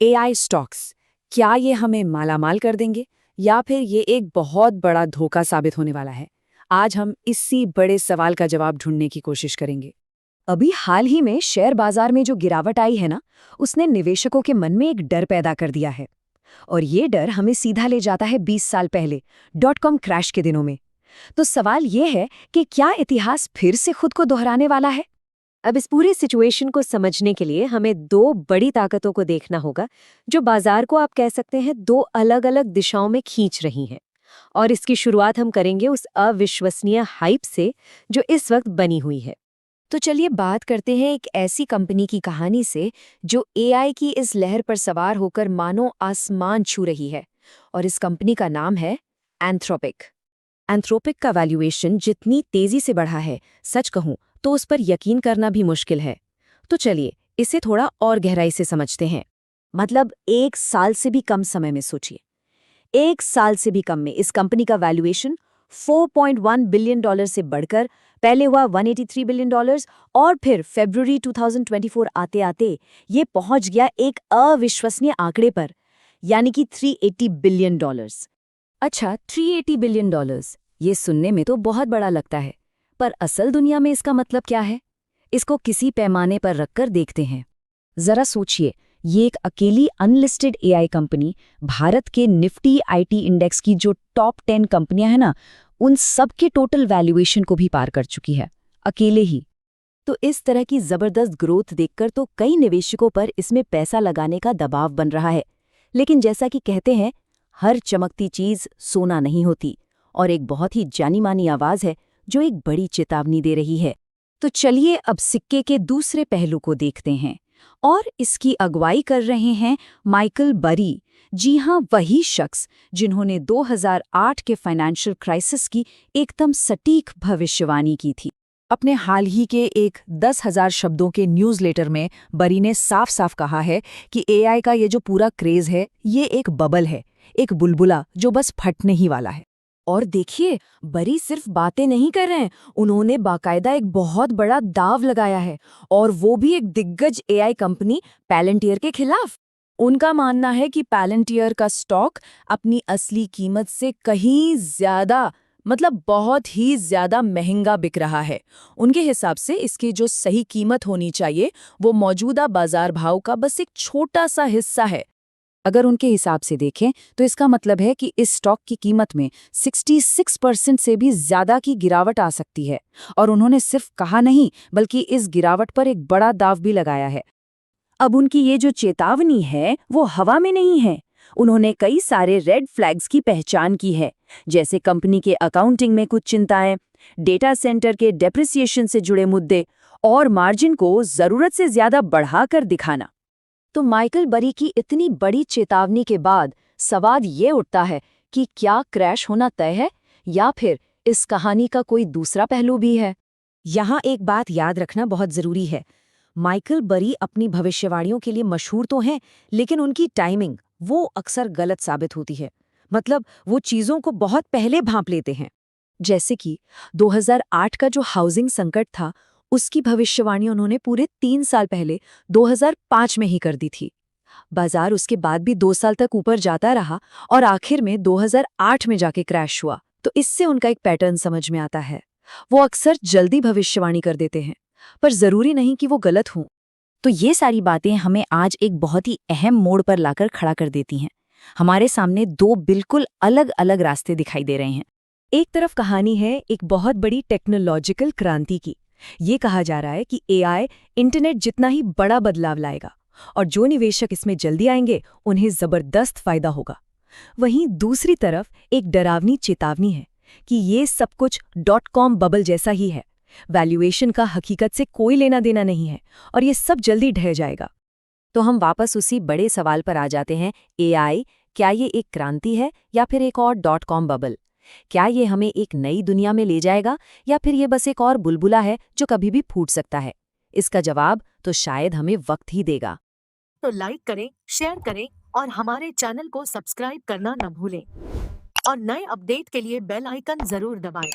AI stocks, क्या ये हमें मालामाल कर देंगे या फिर ये एक बहुत बड़ा धोखा साबित होने वाला है? आज हम इसी बड़े सवाल का जवाब ढूंढने की कोशिश करेंगे। अभी हाल ही में शेयर बाजार में जो गिरावट आई है ना, उसने निवेशकों के मन में एक डर पैदा कर दिया है। और ये डर हमें सीधा ले जाता है 20 साल पहले .com क्रैश के दिनों में। तो सवाल ये है कि क्या इतिहास फिर से खुद को दोहराने वाला है? अब इस पूरी सिचुएशन को समझने के लिए हमें दो बड़ी ताकतों को देखना होगा जो बाजार को आप कह सकते हैं दो अलग अलग दिशाओं में खींच रही हैं। और इसकी शुरुआत हम करेंगे उस अविश्वसनीय हाइप से जो इस वक्त बनी हुई है। तो चलिए बात करते हैं एक ऐसी कंपनी की कहानी से जो एआई की इस लहर पर सवार होकर मानो आसमान छू रही है। और इस कंपनी का नाम है एंथ्रोपिक। एंथ्रोपिक का वैल्यूएशन जितनी तेजी से बढ़ा है, सच कहूं तो उस पर यकीन करना भी मुश्किल है। तो चलिए इसे थोड़ा और गहराई से समझते हैं। मतलब 1 साल से भी कम समय में सोचिए, 1 साल से भी कम में इस कंपनी का वैल्यूएशन $4.1 बिलियन से बढ़कर पहले हुआ $183 बिलियन और फिर फरवरी 2024 आते आते ये पहुंच गया एक अविश्वसनीय आंकड़े पर, यानी कि $380 बिलियन। अच्छा, $380 बिलियन, ये सुनने में तो बहुत बड़ा लगता है, पर असल दुनिया में इसका मतलब क्या है? इसको किसी पैमाने पर रखकर देखते हैं। जरा सोचिए, ये एक अकेली अनलिस्टेड एआई कंपनी भारत के निफ्टी आईटी इंडेक्स की जो टॉप 10 कंपनियां हैं ना, उन सब के टोटल वैल्यूएशन को भी पार कर चुकी है, अकेले ही। तो इस तरह की जबरदस्त ग्रोथ देखकर तो कई निवेशकों पर इसमें पैसा लगाने का दबाव बन रहा है। लेकिन जैसा कि कहते हैं, हर चमकती चीज सोना नहीं होती, और एक बहुत ही जानी मानी आवाज है जो एक बड़ी चेतावनी दे रही है। तो चलिए अब सिक्के के दूसरे पहलू को देखते हैं, और इसकी अगुवाई कर रहे हैं माइकल बरी। जी हाँ, वही शख्स जिन्होंने 2008 के फाइनेंशियल क्राइसिस की एकदम सटीक भविष्यवाणी की थी। अपने हाल ही के एक 10,000 शब्दों के न्यूज़लेटर में बरी ने साफ साफ कहा है कि एआई का ये जो पूरा क्रेज है, ये एक बबल है, एक बुलबुला जो बस फटने ही वाला है। और देखिए, बरी सिर्फ बातें नहीं कर रहे हैं, उन्होंने बाकायदा एक बहुत बड़ा दाव लगाया है, और वो भी एक दिग्गज एआई कंपनी पैलेंटियर के खिलाफ। उनका मानना है कि पैलेंटियर का स्टॉक अपनी असली कीमत से कहीं ज्यादा, मतलब बहुत ही ज्यादा महंगा बिक रहा है। उनके हिसाब से इसकी जो सही कीमत होनी चाहिए वो मौजूदा बाजार भाव का बस एक छोटा सा हिस्सा है। अगर उनके हिसाब से देखें तो इसका मतलब है कि इस स्टॉक की कीमत में 66% से भी ज्यादा की गिरावट आ सकती है। और उन्होंने सिर्फ कहा नहीं, बल्कि इस गिरावट पर एक बड़ा दाव भी लगाया है। अब उनकी ये जो चेतावनी है वो हवा में नहीं है। उन्होंने कई सारे रेड फ्लैग्स की पहचान की है, जैसे कंपनी के अकाउंटिंग में कुछ चिंताएं, डेटा सेंटर के डेप्रिसिएशन से जुड़े मुद्दे और मार्जिन को जरूरत से ज्यादा बढ़ाकर दिखाना। तो माइकल बरी की इतनी बड़ी चेतावनी के बाद सवाल ये उठता है कि क्या क्रैश होना तय है, या फिर इस कहानी का कोई दूसरा पहलू भी है? यहाँ एक बात याद रखना बहुत जरूरी है। माइकल बरी अपनी भविष्यवाणियों के लिए मशहूर तो हैं, लेकिन उनकी टाइमिंग वो अक्सर गलत साबित होती है। मतलब वो चीजों को बहुत पहले भांप लेते हैं। जैसे कि 2008 का जो हाउसिंग संकट था, उसकी भविष्यवाणी उन्होंने पूरे 3 साल पहले 2005 में ही कर दी थी। बाजार उसके बाद भी 2 साल तक ऊपर जाता रहा और आखिर में 2008 में जाके क्रैश हुआ। तो इससे उनका एक पैटर्न समझ में आता है। वो अक्सर जल्दी भविष्यवाणी कर देते हैं, पर जरूरी नहीं कि वो गलत हों। तो ये सारी बातें हमें आज एक बहुत ही अहम मोड़ पर लाकर खड़ा कर देती हैं। हमारे सामने दो बिल्कुल अलग अलग रास्ते दिखाई दे रहे हैं। एक तरफ कहानी है एक बहुत बड़ी टेक्नोलॉजिकल क्रांति की। ये कहा जा रहा है कि एआई इंटरनेट जितना ही बड़ा बदलाव लाएगा, और जो निवेशक इसमें जल्दी आएंगे उन्हें जबरदस्त फायदा होगा। वहीं दूसरी तरफ एक डरावनी चेतावनी है कि ये सब कुछ .com बबल जैसा ही है। वैल्यूएशन का हकीकत से कोई लेना देना नहीं है, और ये सब जल्दी ढह जाएगा। तो हम वापस उसी बड़े सवाल पर आ जाते हैं, एआई क्या ये एक क्रांति है या फिर एक और .com बबल? क्या ये हमें एक नई दुनिया में ले जाएगा, या फिर ये बस एक और बुलबुला है जो कभी भी फूट सकता है? इसका जवाब तो शायद हमें वक्त ही देगा। तो लाइक करें, शेयर करें और हमारे चैनल को सब्सक्राइब करना न भूलें। और नए अपडेट के लिए बेल आइकन जरूर दबाएं।